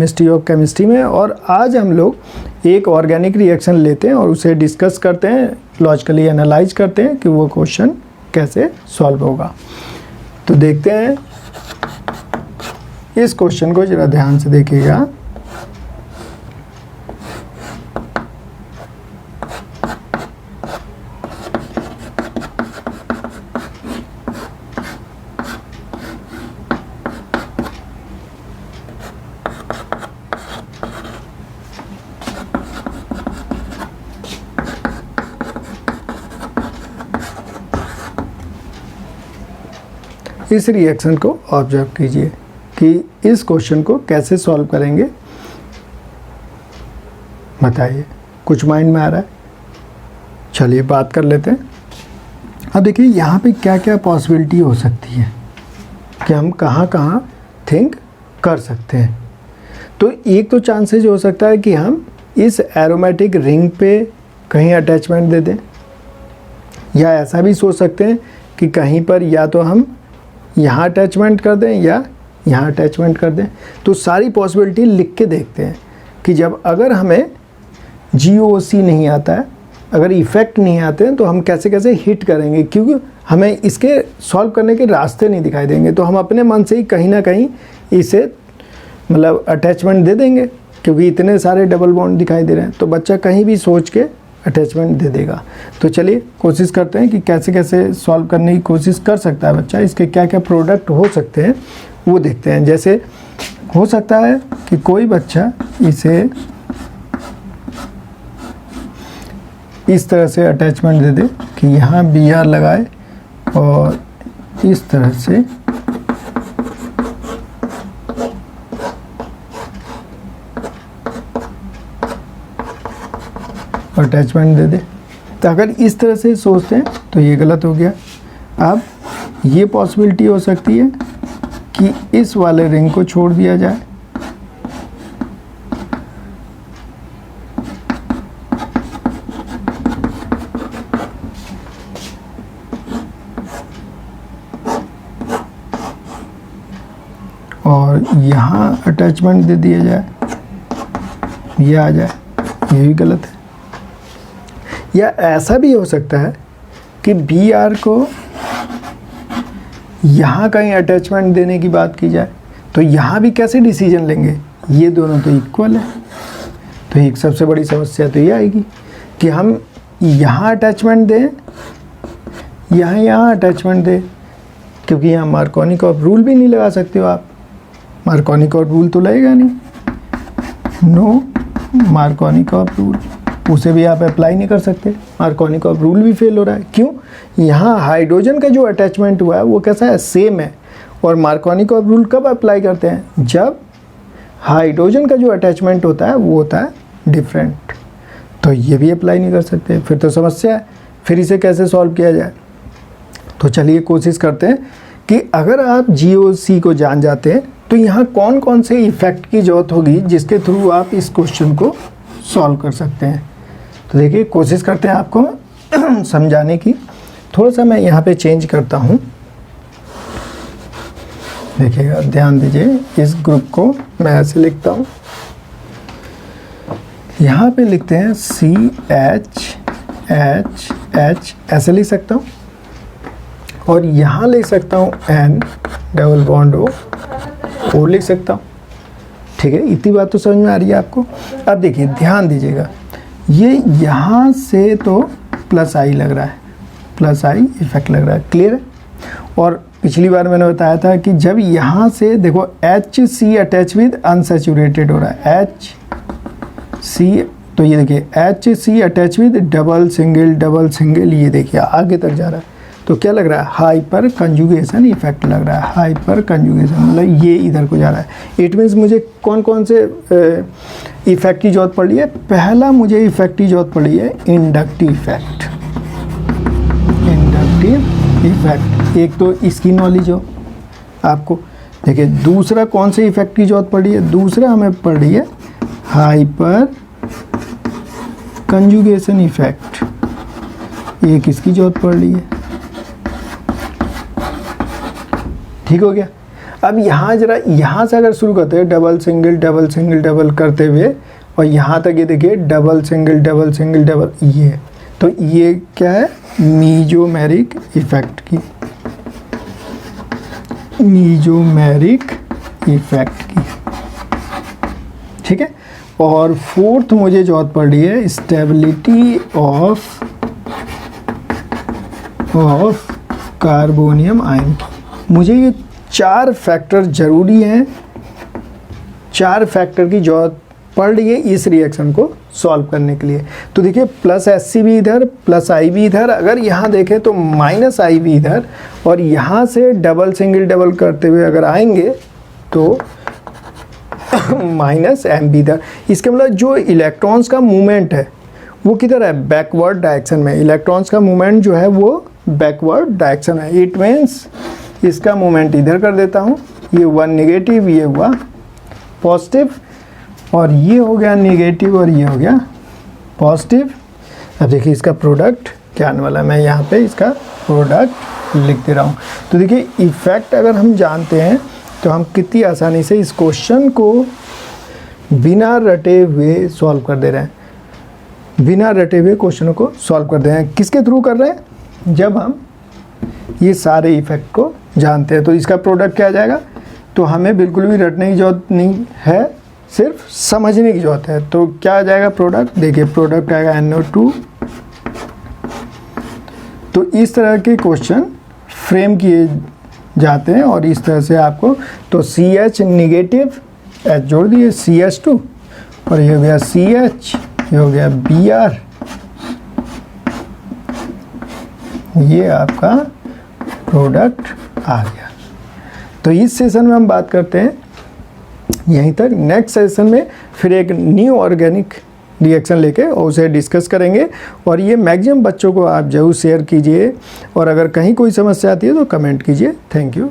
Mystery of chemistry में। और आज हम लोग एक ऑर्गेनिक रिएक्शन लेते हैं और उसे डिस्कस करते हैं, लॉजिकली एनालाइज करते हैं कि वो क्वेश्चन कैसे सॉल्व होगा। तो देखते हैं, इस क्वेश्चन को जरा ध्यान से देखिएगा। इस रिएक्शन को ऑब्जर्व कीजिए कि इस क्वेश्चन को कैसे सॉल्व करेंगे, बताइए। कुछ माइंड में आ रहा है? चलिए बात कर लेते हैं। अब देखिए यहाँ पे क्या क्या पॉसिबिलिटी हो सकती है कि हम कहाँ कहाँ थिंक कर सकते हैं। तो एक तो चांसेस हो सकता है कि हम इस एरोमेटिक रिंग पे कहीं अटैचमेंट दे दें, या ऐसा भी सोच सकते हैं कि कहीं पर या तो हम यहाँ अटैचमेंट कर दें या यहाँ अटैचमेंट कर दें। तो सारी पॉसिबिलिटी लिख के देखते हैं कि जब अगर हमें GOC नहीं आता है, अगर इफ़ेक्ट नहीं आते हैं, तो हम कैसे कैसे हिट करेंगे, क्योंकि हमें इसके सॉल्व करने के रास्ते नहीं दिखाई देंगे। तो हम अपने मन से ही कहीं ना कहीं इसे मतलब अटैचमेंट दे देंगे, क्योंकि इतने सारे डबल बॉन्ड दिखाई दे रहे हैं। तो बच्चा कहीं भी सोच के अटैचमेंट दे देगा। तो चलिए कोशिश करते हैं कि कैसे कैसे सॉल्व करने की कोशिश कर सकता है बच्चा, इसके क्या क्या प्रोडक्ट हो सकते हैं वो देखते हैं। जैसे हो सकता है कि कोई बच्चा इसे इस तरह से अटैचमेंट दे दे कि यहाँ BR लगाए और इस तरह से अटैचमेंट दे दे। तो अगर इस तरह से सोचते हैं तो ये गलत हो गया। अब ये पॉसिबिलिटी हो सकती है कि इस वाले रिंग को छोड़ दिया जाए, और यहाँ अटैचमेंट दे दिया जाए, ये आ जाए, ये भी गलत है। या ऐसा भी हो सकता है कि BR को यहाँ कहीं अटैचमेंट देने की बात की जाए, तो यहाँ भी कैसे डिसीजन लेंगे, ये दोनों तो इक्वल है। तो एक सबसे बड़ी समस्या तो ये आएगी कि हम यहाँ अटैचमेंट दें, यहाँ अटैचमेंट दें, क्योंकि यहाँ मार्कोनिकॉफ रूल भी नहीं लगा सकते हो आप। मार्कोनिकॉफ रूल तो लगेगा नहीं, नो मार्कोनिकॉफ रूल, उसे भी आप अप्लाई नहीं कर सकते। मार्कोनिकॉफ रूल भी फेल हो रहा है। क्यों? यहाँ हाइड्रोजन का जो अटैचमेंट हुआ है वो कैसा है, सेम है। और मार्कोनिकॉफ रूल कब अप्लाई करते हैं, जब हाइड्रोजन का जो अटैचमेंट होता है वो होता है डिफरेंट। तो ये भी अप्लाई नहीं कर सकते, फिर तो समस्या है। फिर इसे कैसे सॉल्व किया जाए? तो चलिए कोशिश करते हैं कि अगर आप GOC को जान जाते हैं तो यहाँ कौन कौन से इफ़ेक्ट की ज़रूरत होगी जिसके थ्रू आप इस क्वेश्चन को सॉल्व कर सकते हैं। तो देखिए कोशिश करते हैं आपको समझाने की। थोड़ा सा मैं यहाँ पे चेंज करता हूँ, देखिएगा, ध्यान दीजिए। इस ग्रुप को मैं ऐसे लिखता हूँ, यहाँ पे लिखते हैं CH ऐसे लिख सकता हूँ, और यहाँ लिख सकता हूँ N डबल बॉन्ड O लिख सकता हूँ। ठीक है, इतनी बात तो समझ में आ रही है आपको। अब देखिए ध्यान दीजिएगा, ये यहाँ से तो +I लग रहा है, +I इफेक्ट लग रहा है, क्लियर है। और पिछली बार मैंने बताया था कि जब यहाँ से देखो HC अटैच विद अनसैचुरेटेड हो रहा है, HC, तो ये देखिए HC attach with double single, ये देखिए आगे तक जा रहा है। तो क्या लग रहा है, हाइपर कंजुगेशन इफेक्ट लग रहा है। हाइपर कंजुगेशन मतलब ये इधर को जा रहा है। इट मीन्स मुझे कौन कौन से इफेक्ट की जरूरत पड़ी है? पहला मुझे इफेक्ट की जरूरत पड़ी है इंडक्टिव इफेक्ट। इंडक्टिव इफेक्ट एक तो इसकी नॉलेज हो आपको। देखिए दूसरा कौन से इफेक्ट की जरूरत पड़ी है? दूसरा हमें पड़ी है हाइपर कंजुगेशन इफेक्ट, एक इसकी जरूरत पड़ रही है। ठीक हो गया। अब यहाँ जरा यहाँ से अगर शुरू करते हैं डबल सिंगल डबल करते हुए और यहाँ तक ये देखिए डबल सिंगल डबल ये, तो ये क्या है, मीजोमेरिक इफेक्ट की, मीजोमेरिक इफेक्ट की, ठीक है। और फोर्थ मुझे जरूरत पड़ रही है स्टेबिलिटी ऑफ कार्बोनियम आयन की। मुझे ये 4 फैक्टर ज़रूरी हैं, 4 फैक्टर की जरूरत पड़ रही है इस रिएक्शन को सॉल्व करने के लिए। तो देखिए प्लस Hc भी इधर, प्लस I भी इधर, अगर यहाँ देखें तो माइनस I भी इधर, और यहाँ से डबल सिंगल डबल करते हुए अगर आएंगे तो माइनस M भी इधर। इसके मतलब जो इलेक्ट्रॉन्स का मूवमेंट है वो किधर है, बैकवर्ड डायरेक्शन में। इलेक्ट्रॉन्स का मूवमेंट जो है वो बैकवर्ड डायरेक्शन है। इट मीन्स इसका मूवमेंट इधर कर देता हूँ, ये हुआ नेगेटिव, ये हुआ पॉजिटिव, और ये हो गया नेगेटिव और ये हो गया पॉजिटिव। अब देखिए इसका प्रोडक्ट क्या आने वाला है, मैं यहाँ पे इसका प्रोडक्ट लिख दे रहा हूँ। तो देखिए इफेक्ट अगर हम जानते हैं तो हम कितनी आसानी से इस क्वेश्चन को बिना रटे हुए सॉल्व कर दे रहे हैं, बिना रटे हुए क्वेश्चनों को सॉल्व कर दे रहे हैं। किसके थ्रू कर रहे हैं, जब हम ये सारे इफेक्ट को जानते हैं। तो इसका प्रोडक्ट क्या आ जाएगा, तो हमें बिल्कुल भी रटने की जरूरत नहीं है, सिर्फ समझने की जरूरत है। तो क्या आ जाएगा प्रोडक्ट, देखिए प्रोडक्ट आएगा NO2। तो इस तरह के क्वेश्चन फ्रेम किए जाते हैं और इस तरह से आपको, तो CH नेगेटिव, H जोड़ दिए CH2, और ये हो गया CH, ये हो गया Br, ये आपका प्रोडक्ट आ गया। तो इस सेशन में हम बात करते हैं यहीं तक। नेक्स्ट सेशन में फिर एक न्यू ऑर्गेनिक रिएक्शन लेके और उसे डिस्कस करेंगे। और ये मैक्सिमम बच्चों को आप जरूर शेयर कीजिए, और अगर कहीं कोई समस्या आती है तो कमेंट कीजिए। Thank you.